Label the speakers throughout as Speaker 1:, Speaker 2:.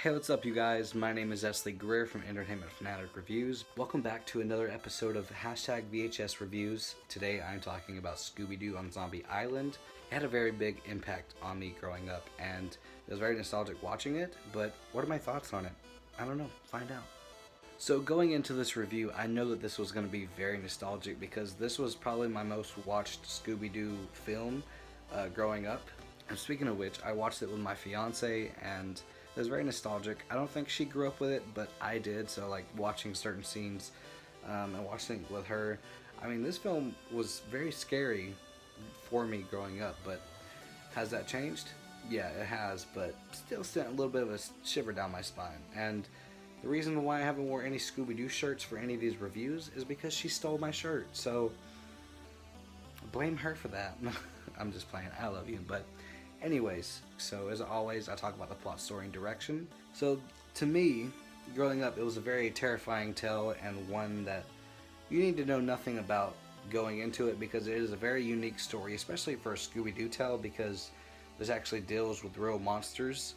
Speaker 1: Hey, what's up, you guys? My name is Esley Greer from Entertainment Fanatic Reviews. Welcome back to another episode of #VHS Reviews. Today I'm talking about Scooby-Doo on Zombie Island. It had a very big impact on me growing up, and it was very nostalgic watching it, but what are my thoughts on it? I don't know. Find out. So going into this review, I know that this was going to be very nostalgic because this was probably my most watched Scooby-Doo film growing up. And speaking of which, I watched it with my fiance, and it was very nostalgic. I don't think she grew up with it, but I did. So like watching certain scenes and watching it with her. I mean, this film was very scary for me growing up, but has that changed? Yeah, it has, but still sent a little bit of a shiver down my spine. And the reason why I haven't worn any Scooby-Doo shirts for any of these reviews is because she stole my shirt. So blame her for that. I'm just playing. I love you, but anyways, so as always, I talk about the plot, story, and direction. So to me, growing up, it was a very terrifying tale, and one that you need to know nothing about going into it, because it is a very unique story, especially for a Scooby-Doo tale, because this actually deals with real monsters,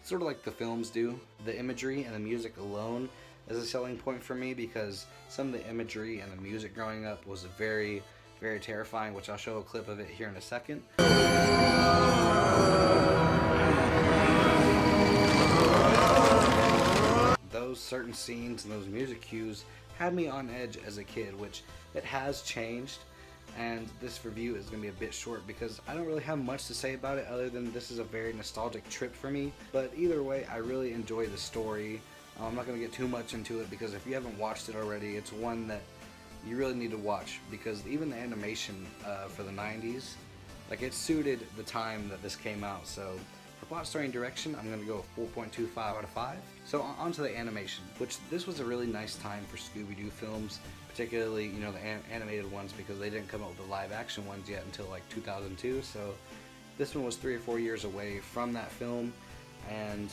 Speaker 1: sort of like the films do. The imagery and the music alone is a selling point for me, because some of the imagery and the music growing up was very, very terrifying, which I'll show a clip of it here in a second. Those certain scenes and those music cues had me on edge as a kid, which it has changed, and this review is going to be a bit short because I don't really have much to say about it other than this is a very nostalgic trip for me. But either way, I really enjoy the story. I'm not going to get too much into it because if you haven't watched it already, it's one that you really need to watch, because even the animation for the 90s, like, it suited the time that this came out. So for plot, story, and direction, I'm going to go 4.25 out of 5. So on to the animation, which this was a really nice time for Scooby-Doo films, particularly, you know, the animated ones, because they didn't come out with the live action ones yet until like 2002. So this one was 3 or 4 years away from that film, and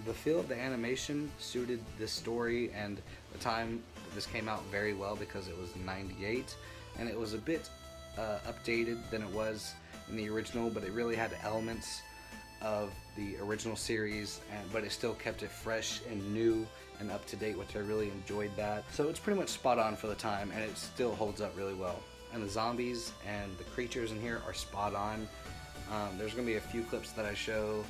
Speaker 1: the feel of the animation suited this story and the time that this came out very well, because it was '98 and it was a bit updated than it was in the original, but it really had elements of the original series, but it still kept it fresh and new and up to date, which I really enjoyed that. So it's pretty much spot on for the time, and it still holds up really well. And the zombies and the creatures in here are spot on. There's going to be a few clips that I show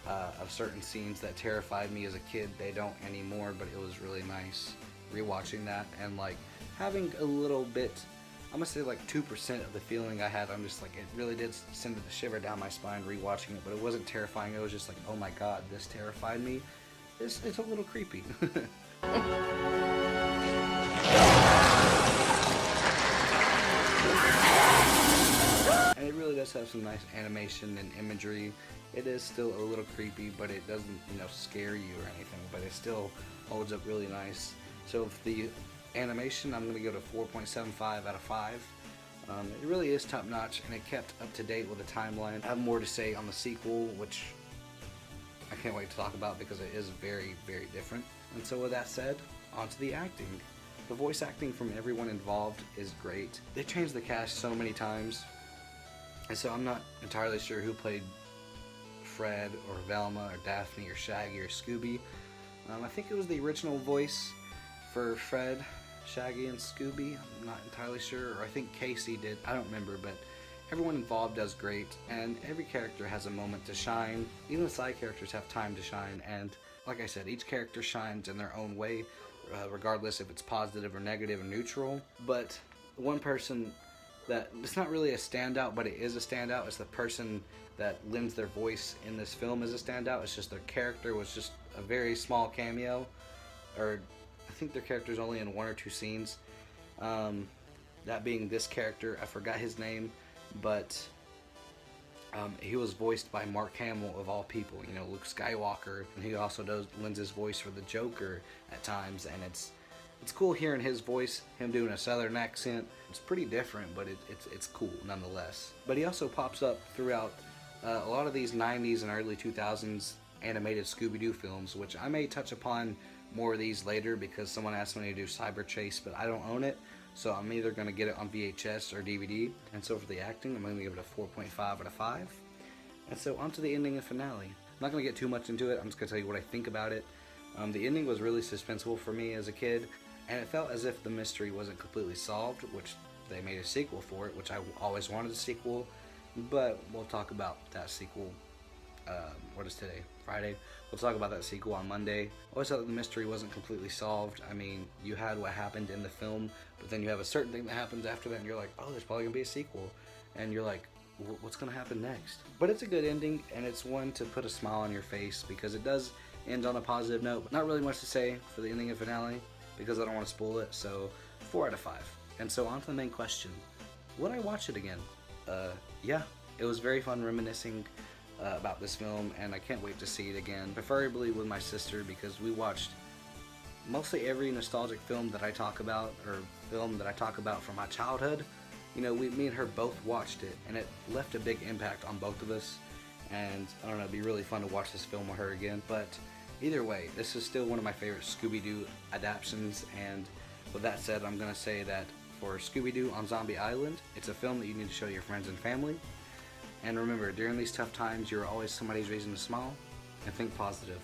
Speaker 1: of certain scenes that terrified me as a kid. They don't anymore, but it was really nice rewatching that and like having a little bit, I'm gonna say like 2% of the feeling I had. I'm just like, it really did send a shiver down my spine rewatching it, but it wasn't terrifying. It was just like, oh my god, this terrified me. It's a little creepy. And it really does have some nice animation and imagery. It is still a little creepy, but it doesn't, you know, scare you or anything, but it still holds up really nice. So for the animation, I'm going to go to 4.75 out of 5. It really is top notch, and it kept up to date with the timeline. I have more to say on the sequel, which I can't wait to talk about because it is very, very different. And so with that said, on to the acting. The voice acting from everyone involved is great. They changed the cast so many times, and so I'm not entirely sure who played Fred or Velma or Daphne or Shaggy or Scooby. I think it was the original voice for Fred, Shaggy, and Scooby. I'm not entirely sure, or I think Casey did. I don't remember, but everyone involved does great, and every character has a moment to shine. Even the side characters have time to shine, and like I said, each character shines in their own way, regardless if it's positive or negative or neutral. But one person that, it's not really a standout, but it is a standout, it's the person that lends their voice in this film as a standout. It's just their character was just a very small cameo, or I think their character's only in 1 or 2 scenes. That being this character, I forgot his name, but he was voiced by Mark Hamill of all people, you know, Luke Skywalker, and he also lends his voice for the Joker at times, and it's cool hearing his voice, him doing a southern accent. It's pretty different, but it's cool nonetheless. But he also pops up throughout a lot of these 90s and early 2000s animated Scooby-Doo films, which I may touch upon more of these later because someone asked me to do Cyber Chase, but I don't own it, so I'm either going to get it on VHS or DVD. And so for the acting, I'm going to give it a 4.5 out of 5. And so on to the ending and finale. not going to get too much into it. I'm just going to tell you what I think about it. The ending was really suspenseful for me as a kid, and it felt as if the mystery wasn't completely solved, which they made a sequel for it, which I always wanted a sequel, but we'll talk about that sequel. What is today? Friday. We'll talk about that sequel on Monday. I always thought that the mystery wasn't completely solved. I mean, you had what happened in the film, but then you have a certain thing that happens after that, and you're like, oh, there's probably going to be a sequel. And you're like, what's going to happen next? But it's a good ending, and it's one to put a smile on your face, because it does end on a positive note. But not really much to say for the ending and finale, because I don't want to spoil it, so 4 out of 5. And so on to the main question. Would I watch it again? Yeah. It was very fun reminiscing about this film, and I can't wait to see it again, preferably with my sister, because we watched mostly every nostalgic film that I talk about, or film that I talk about from my childhood. You know, me and her both watched it, and it left a big impact on both of us, and I don't know, it'd be really fun to watch this film with her again. But either way, this is still one of my favorite Scooby-Doo adaptations, and with that said, I'm going to say that for Scooby-Doo on Zombie Island, it's a film that you need to show your friends and family. And remember, during these tough times, you're always somebody's reason to smile, and think positive.